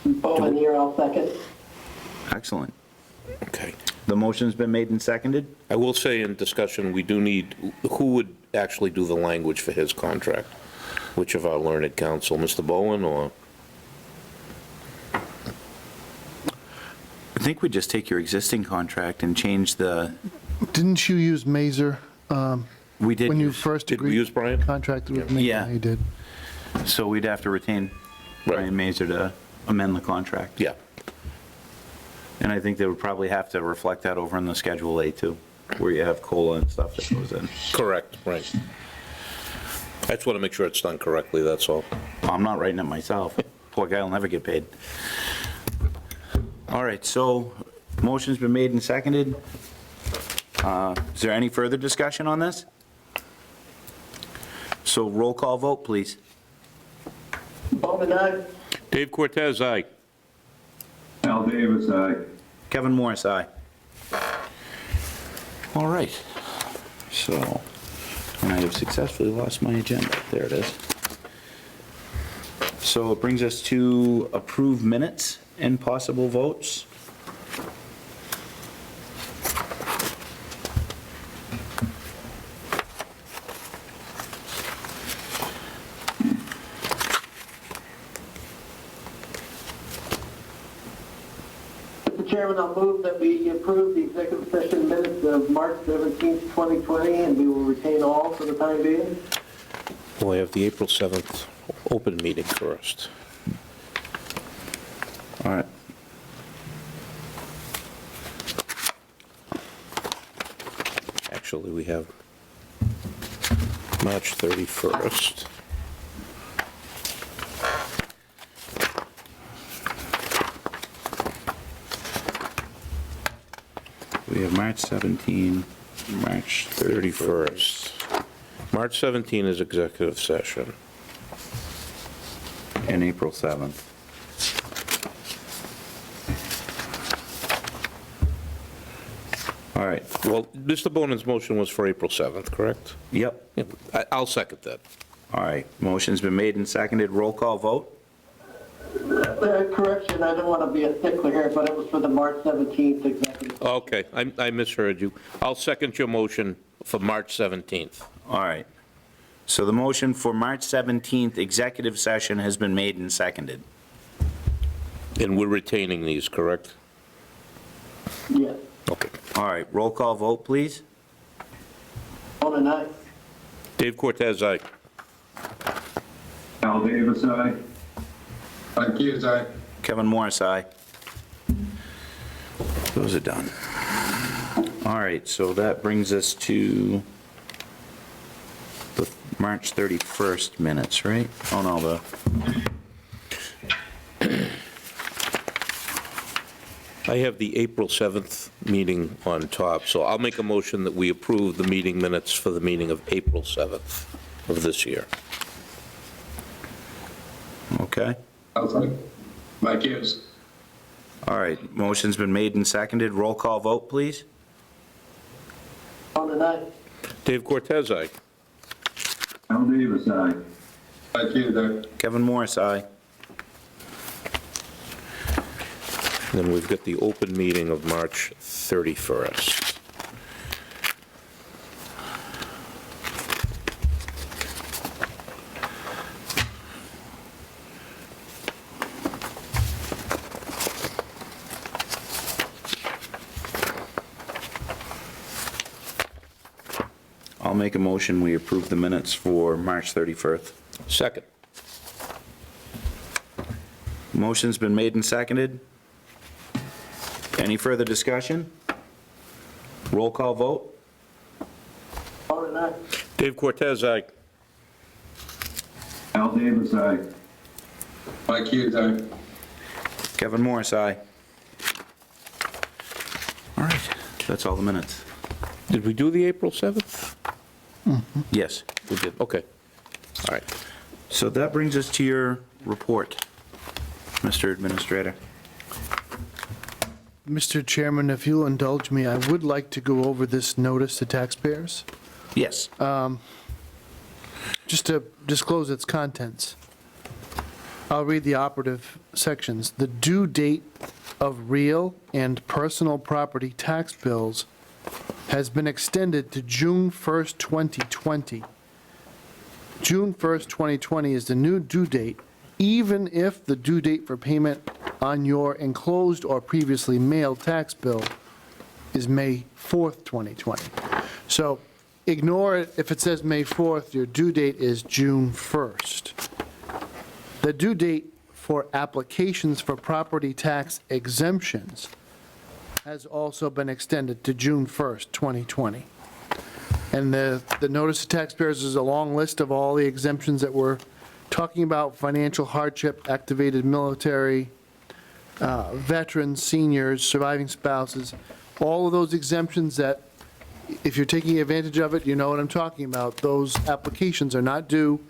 Speaker 7: Bowman here, I'll second.
Speaker 1: Excellent.
Speaker 2: Okay.
Speaker 1: The motion's been made and seconded?
Speaker 2: I will say in discussion, we do need, who would actually do the language for his contract? Which of our learned counsel, Mr. Bowen or?
Speaker 1: I think we just take your existing contract and change the,
Speaker 5: Didn't you use Mazer
Speaker 1: we did,
Speaker 5: when you
Speaker 1: use-
Speaker 5: first
Speaker 2: Did we
Speaker 5: agreed?
Speaker 2: use Brian?
Speaker 5: Contracted with Mazer?
Speaker 1: Yeah.
Speaker 5: You did.
Speaker 1: so we'd have to retain
Speaker 2: Right.
Speaker 1: Brian Mazer to amend the contract.
Speaker 2: Yeah.
Speaker 1: And I think they would probably have to reflect that over in the Schedule A too, where you have COLA and stuff that goes in.
Speaker 2: Correct, right. I just want to make sure it's done correctly, that's all.
Speaker 1: I'm not writing it myself. Poor guy will never get paid. All right, so motion's been made and seconded. Is there any further discussion on this? So roll call vote, please.
Speaker 7: Bowman, aye.
Speaker 2: Dave Cortez, aye.
Speaker 3: Al Davis, aye.
Speaker 1: Kevin Morris, aye. All right. So, and I have successfully lost my agenda. There it is. So it brings us to approve minutes and possible votes.
Speaker 7: Mr. Chairman, I'll move that we approve the executive session minutes of March 17th, 2020, and we will retain all for the time being.
Speaker 2: Well, I have the April 7th open meeting first.
Speaker 1: All right.
Speaker 2: Actually, we have March 31st.
Speaker 1: We have March 17, March 31st.
Speaker 2: 31st. March 17 is executive session.
Speaker 1: And April 7th. All right.
Speaker 2: Well, Mr. Bonin's motion was for April 7th, correct?
Speaker 1: Yep.
Speaker 2: Yeah, I'll second that.
Speaker 1: All right. Motion's been made and seconded. Roll call vote.
Speaker 7: Correction, I don't want to be a stickler here, but it was for the March 17th executive.
Speaker 2: Okay, I misheard you. I'll second your motion for March 17th.
Speaker 1: All right. So the motion for March 17th executive session has been made and seconded.
Speaker 2: And we're retaining these, correct?
Speaker 7: Yes.
Speaker 2: Okay.
Speaker 1: All right. Roll call vote, please.
Speaker 7: Bowman, aye.
Speaker 2: Dave Cortez, aye.
Speaker 3: Al Davis, aye.
Speaker 4: Mike Hughes, aye.
Speaker 1: Kevin Morris, aye. Those are done. All right, so that brings us to the March 31st minutes, right? Oh, no,
Speaker 2: I have the April 7th meeting on top, so I'll make a motion that we approve the meeting minutes for the meeting of April 7th of this year.
Speaker 1: okay.
Speaker 4: I'll second. Mike Hughes.
Speaker 1: All right, motion's been made and seconded. Roll call vote, please.
Speaker 7: On the night.
Speaker 2: Dave Cortez, aye.
Speaker 3: Al Davis, aye.
Speaker 4: Mike Hughes, aye.
Speaker 1: Kevin Morris, aye.
Speaker 2: Then we've got the open meeting of March 31st.
Speaker 1: I'll make a motion, we approve the minutes for March 31st.
Speaker 2: Second.
Speaker 1: Motion's been made and seconded. Any further discussion? Roll call vote?
Speaker 7: On the night.
Speaker 2: Dave Cortez, aye.
Speaker 3: Al Davis, aye.
Speaker 4: Mike Hughes, aye.
Speaker 1: Kevin Morris, aye. All right, that's all the minutes.
Speaker 2: Did we do the April 7th?
Speaker 1: Yes.
Speaker 2: We did, okay. All right.
Speaker 1: So that brings us to your report, Mr. Administrator.
Speaker 5: Mr. Chairman, if you'll indulge me, I would like to go over this notice to taxpayers,
Speaker 1: Yes.
Speaker 5: just to disclose its contents. I'll read the operative sections. The due date of real and personal property tax bills has been extended to June 1st, 2020. June 1st, 2020 is the new due date, even if the due date for payment on your enclosed or previously mailed tax bill is May 4th, 2020. So ignore it if it says May 4th, your due date is June 1st. The due date for applications for property tax exemptions has also been extended to June 1st, 2020. And the notice to taxpayers is a long list of all the exemptions that we're talking about: financial hardship, activated military, veterans, seniors, surviving spouses, all of those exemptions that, if you're taking advantage of it, you know what I'm talking about. Those applications are not due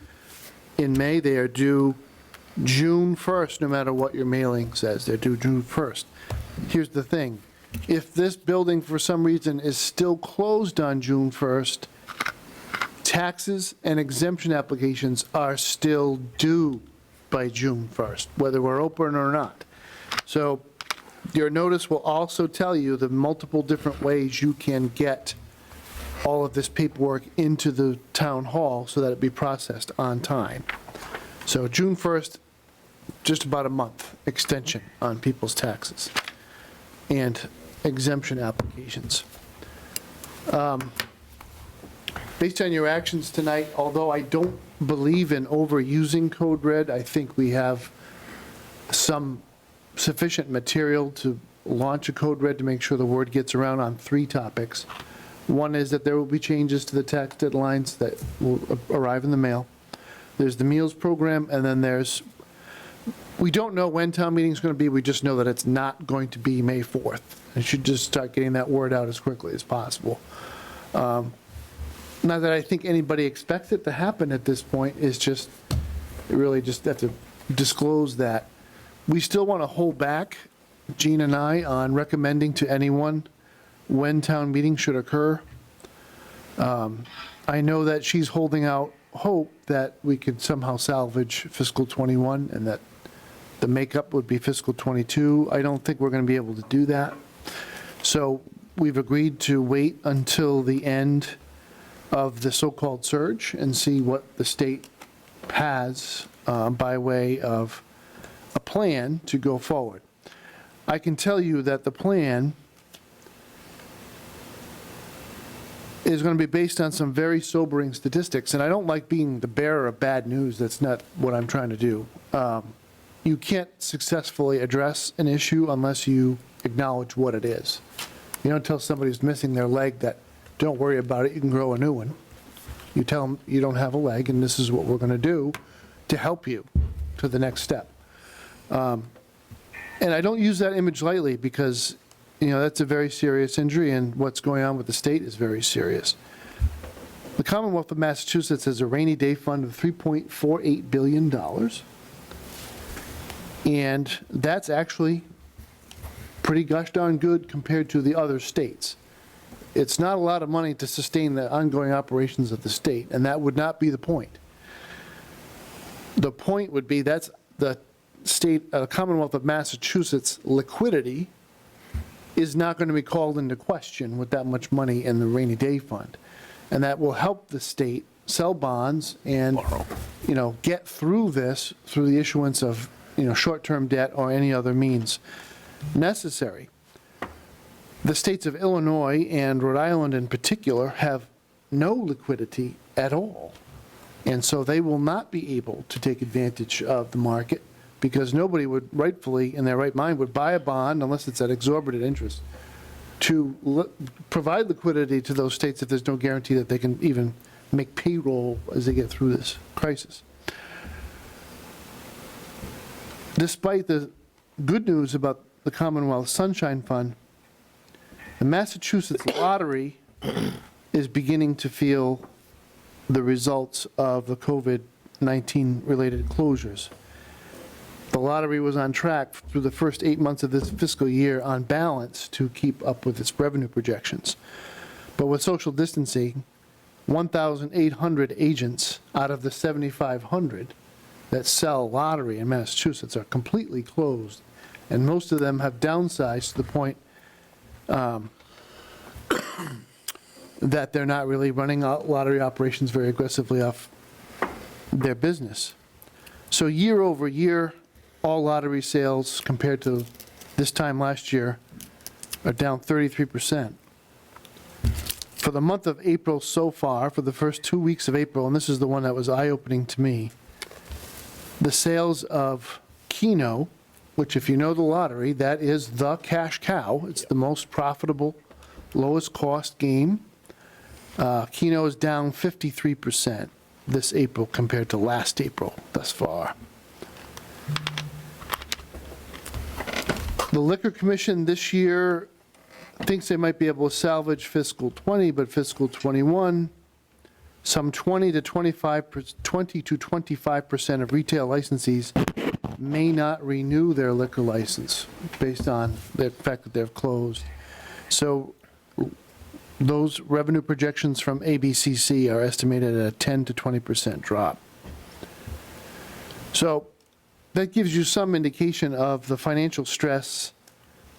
Speaker 5: in May, they are due June 1st, no matter what your mailing says, they're due June 1st. Here's the thing, if this building for some reason is still closed on June 1st, taxes and exemption applications are still due by June 1st, whether we're open or not. So your notice will also tell you the multiple different ways you can get all of this paperwork into the town hall so that it be processed on time. So June 1st, just about a month extension on people's taxes and exemption applications. Based on your actions tonight, although I don't believe in overusing Code Red, I think we have some sufficient material to launch a Code Red to make sure the word gets around on 3 topics. One is that there will be changes to the tax deadlines that will arrive in the mail. There's the meals program, and then we don't know when town meeting is going to be, we just know that it's not going to be May 4th. And should just start getting that word out as quickly as possible. Not that I think anybody expects it to happen at this point, it's just, really just have to disclose that. We still want to hold back, Jean and I, on recommending to anyone when town meeting should occur. I know that she's holding out hope that we could somehow salvage fiscal '21 and that the makeup would be fiscal '22. I don't think we're going to be able to do that. So we've agreed to wait until the end of the so-called surge and see what the state has by way of a plan to go forward. I can tell you that the plan is going to be based on some very sobering statistics, and I don't like being the bearer of bad news. That's not what I'm trying to do. You can't successfully address an issue unless you acknowledge what it is. You don't tell somebody who's missing their leg that, don't worry about it, you can grow a new one. You tell them you don't have a leg, and this is what we're going to do to help you to the next step. And I don't use that image lightly because, that's a very serious injury, and what's going on with the state is very serious. The Commonwealth of Massachusetts has a rainy day fund of $3.48 billion. And that's actually pretty gosh darn good compared to the other states. It's not a lot of money to sustain the ongoing operations of the state, and that would not be the point. The point would be that's the state, Commonwealth of Massachusetts liquidity is not going to be called into question with that much money in the rainy day fund. And that will help the state sell bonds and, get through this, through the issuance of, short-term debt or any other means necessary. The states of Illinois and Rhode Island in particular have no liquidity at all. And so they will not be able to take advantage of the market because nobody would rightfully, in their right mind, would buy a bond unless it's at exorbitant interest to provide liquidity to those states if there's no guarantee that they can even make payroll as they get through this crisis. Despite the good news about the Commonwealth Sunshine Fund, the Massachusetts lottery is beginning to feel the results of the COVID-19 related closures. The lottery was on track through the first 8 months of this fiscal year on balance to keep up with its revenue projections. But with social distancing, 1,800 agents out of the 7,500 that sell lottery in Massachusetts are completely closed, and most of them have downsized to the point that they're not really running lottery operations very aggressively off their business. So year over year, all lottery sales compared to this time last year are down 33%. For the month of April so far, for the first 2 weeks of April, and this is the one that was eye-opening to me, the sales of Keno, which if you know the lottery, that is the cash cow. It's the most profitable, lowest cost game. Keno is down 53% this April compared to last April thus far. The Liquor Commission this year thinks they might be able to salvage fiscal 20, but fiscal 21, some 20 to 25% of retail licensees may not renew their liquor license based on the fact that they're closed. So those revenue projections from ABCC are estimated at a 10 to 20% drop. So that gives you some indication of the financial stress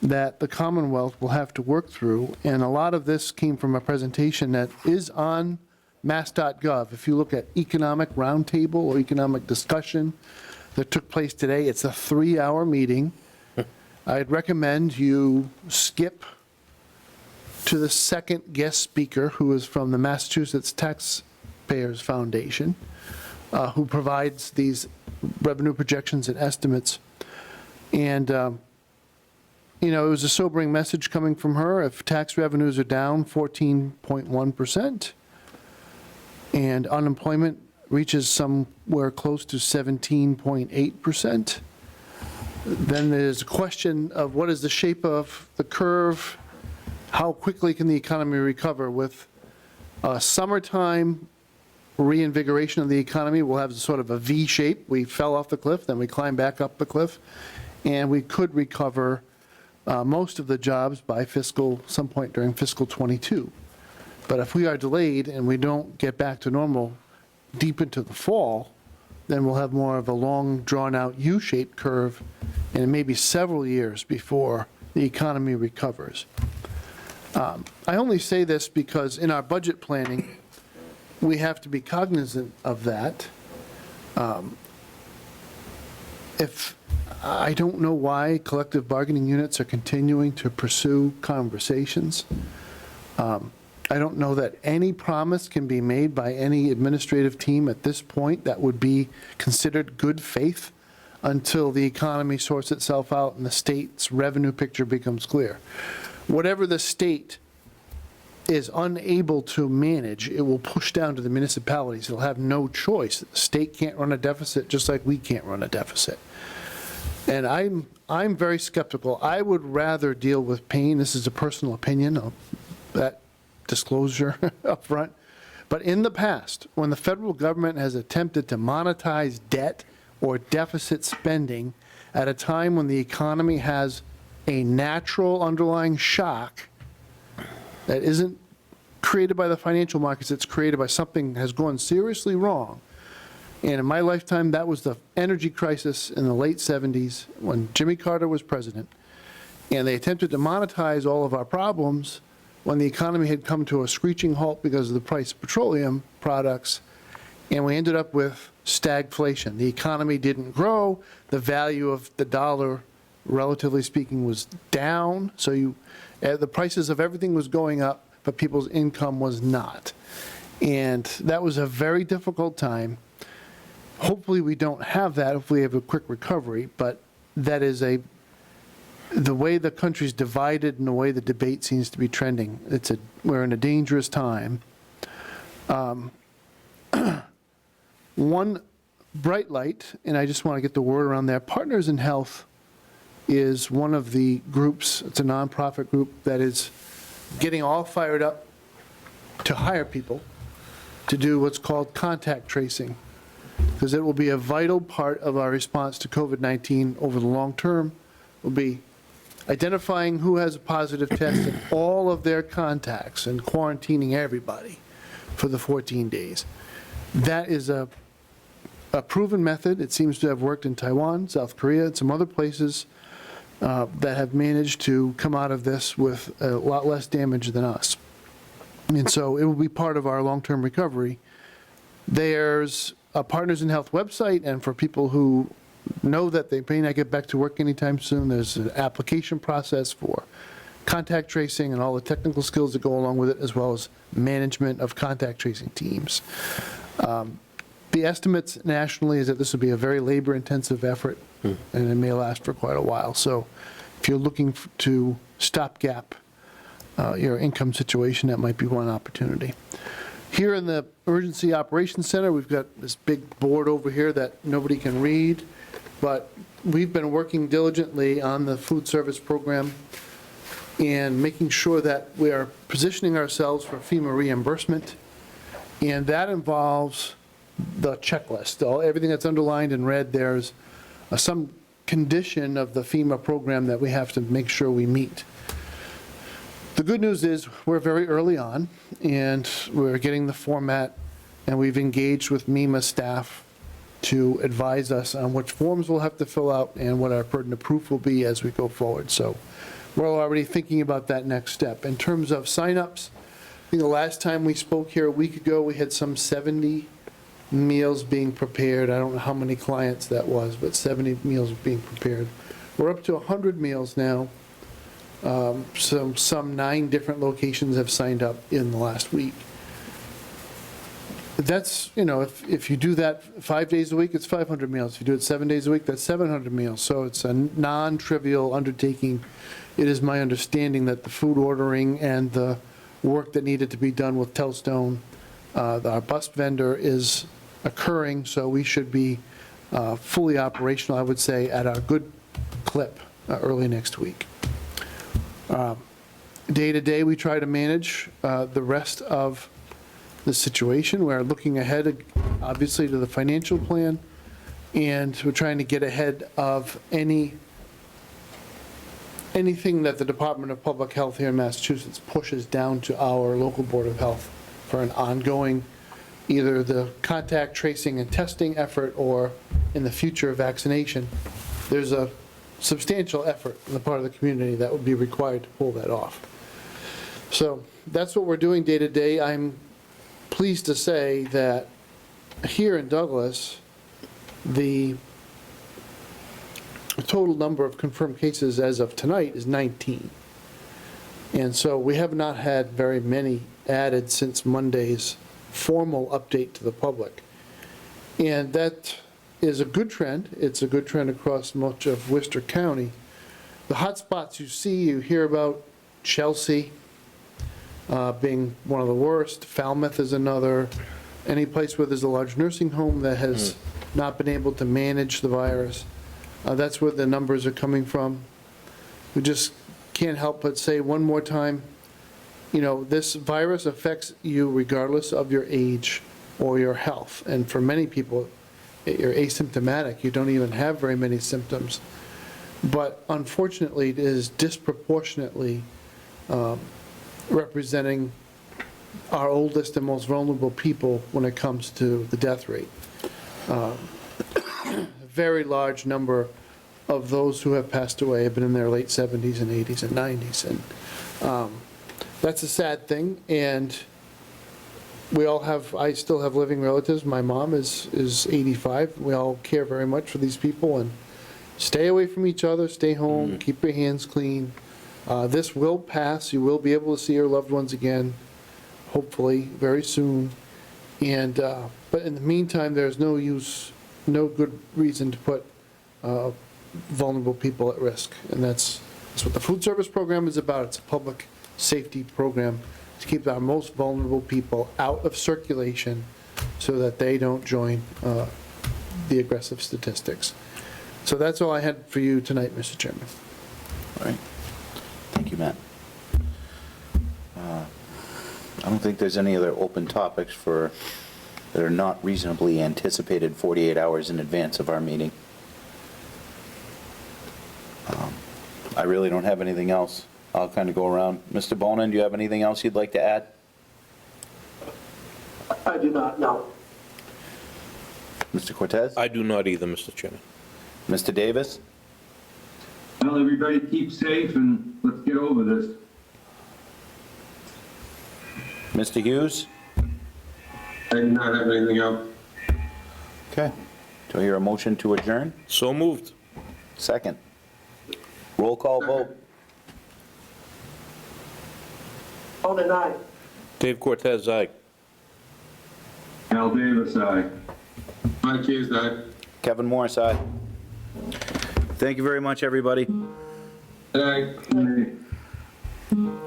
Speaker 5: that the Commonwealth will have to work through. And a lot of this came from a presentation that is on mass.gov. If you look at economic roundtable or economic discussion that took place today, it's a 3-hour meeting. I'd recommend you skip to the second guest speaker, who is from the Massachusetts Taxpayers Foundation, who provides these revenue projections and estimates. And, it was a sobering message coming from her. If tax revenues are down 14.1% and unemployment reaches somewhere close to 17.8%, then there's a question of what is the shape of the curve, how quickly can the economy recover. With summertime reinvigoration of the economy, we'll have sort of a V shape. We fell off the cliff, then we climb back up the cliff, and we could recover most of the jobs by some point during fiscal 22. But if we are delayed and we don't get back to normal deep into the fall, then we'll have more of a long, drawn-out U-shaped curve, and it may be several years before the economy recovers. I only say this because in our budget planning, we have to be cognizant of that. I don't know why collective bargaining units are continuing to pursue conversations. I don't know that any promise can be made by any administrative team at this point that would be considered good faith until the economy sorts itself out and the state's revenue picture becomes clear. Whatever the state is unable to manage, it will push down to the municipalities. It'll have no choice. The state can't run a deficit just like we can't run a deficit. And I'm very skeptical. I would rather deal with pain. This is a personal opinion, that disclosure up front. But in the past, when the federal government has attempted to monetize debt or deficit spending at a time when the economy has a natural underlying shock that isn't created by the financial markets, it's created by something has gone seriously wrong. And in my lifetime, that was the energy crisis in the late 70s when Jimmy Carter was president. And they attempted to monetize all of our problems when the economy had come to a screeching halt because of the price of petroleum products. And we ended up with stagflation. The economy didn't grow. The value of the dollar, relatively speaking, was down. So the prices of everything was going up, but people's income was not. And that was a very difficult time. Hopefully we don't have that, hopefully we have a quick recovery, but that is the way the country's divided and the way the debate seems to be trending, we're in a dangerous time. One bright light, and I just want to get the word around there, Partners in Health is one of the groups, it's a nonprofit group that is getting all fired up to hire people to do what's called contact tracing, because it will be a vital part of our response to COVID-19 over the long term. Will be identifying who has a positive test in all of their contacts and quarantining everybody for the 14 days. That is a proven method. It seems to have worked in Taiwan, South Korea, and some other places that have managed to come out of this with a lot less damage than us. And so it will be part of our long-term recovery. There's a Partners in Health website, and for people who know that they may not get back to work anytime soon, there's an application process for contact tracing and all the technical skills that go along with it, as well as management of contact tracing teams. The estimates nationally is that this will be a very labor-intensive effort, and it may last for quite a while. So if you're looking to stopgap your income situation, that might be one opportunity. Here in the Emergency Operations Center, we've got this big board over here that nobody can read, but we've been working diligently on the food service program and making sure that we are positioning ourselves for FEMA reimbursement, and that involves the checklist. Everything that's underlined in red, there's some condition of the FEMA program that we have to make sure we meet. The good news is we're very early on, and we're getting the format, and we've engaged with MEMA staff to advise us on which forms we'll have to fill out and what our burden of proof will be as we go forward. So we're already thinking about that next step. In terms of signups, I think the last time we spoke here a week ago, we had some 70 meals being prepared. I don't know how many clients that was, but 70 meals being prepared. We're up to 100 meals now. So some 9 different locations have signed up in the last week. That's, if you do that 5 days a week, it's 500 meals. If you do it 7 days a week, that's 700 meals. So it's a non-trivial undertaking. It is my understanding that the food ordering and the work that needed to be done with Telstone, our bus vendor, is occurring, so we should be fully operational, I would say, at a good clip early next week. Day to day, we try to manage the rest of the situation. We're looking ahead, obviously, to the financial plan, and we're trying to get ahead of anything that the Department of Public Health here in Massachusetts pushes down to our local Board of Health for an ongoing, either the contact tracing and testing effort or in the future vaccination. There's a substantial effort on the part of the community that would be required to pull that off. So that's what we're doing day to day. I'm pleased to say that here in Douglas, the total number of confirmed cases as of tonight is 19. And so we have not had very many added since Monday's formal update to the public. And that is a good trend. It's a good trend across much of Worcester County. The hot spots you hear about Chelsea being one of the worst, Falmouth is another, any place where there's a large nursing home that has not been able to manage the virus. That's where the numbers are coming from. We just can't help but say one more time, this virus affects you regardless of your age or your health. And for many people, you're asymptomatic. You don't even have very many symptoms. but unfortunately, it is disproportionately representing our oldest and most vulnerable people when it comes to the death rate. A very large number of those who have passed away have been in their late 70s and 80s and 90s, and that's a sad thing, and I still have living relatives. My mom is 85. We all care very much for these people, and stay away from each other, stay home, keep your hands clean. This will pass. You will be able to see your loved ones again, hopefully, very soon. And, but in the meantime, there's no good reason to put vulnerable people at risk. And that's what the food service program is about. It's a public safety program to keep our most vulnerable people out of circulation so that they don't join the aggressive statistics. So that's all I had for you tonight, Mr. Chairman.
Speaker 1: All right. Thank you, Matt. I don't think there's any other open topics that are not reasonably anticipated 48 hours in advance of our meeting. I really don't have anything else. I'll kind of go around. Mr. Bonin, do you have anything else you'd like to add?
Speaker 7: I do not know.
Speaker 1: Mr. Cortez?
Speaker 2: I do not either, Mr. Chairman.
Speaker 1: Mr. Davis?
Speaker 3: Well, everybody keep safe and let's get over this.
Speaker 1: Mr. Hughes?
Speaker 4: I do not have anything else.
Speaker 1: Okay. Do I hear a motion to adjourn?
Speaker 2: So moved.
Speaker 1: Second. Roll call vote.
Speaker 7: Bonin, aye.
Speaker 2: Dave Cortez, aye.
Speaker 3: Al Davis, aye.
Speaker 4: Mike Hughes, aye.
Speaker 1: Kevin Morris, aye. Thank you very much, everybody.
Speaker 4: Good night.
Speaker 3: Aye.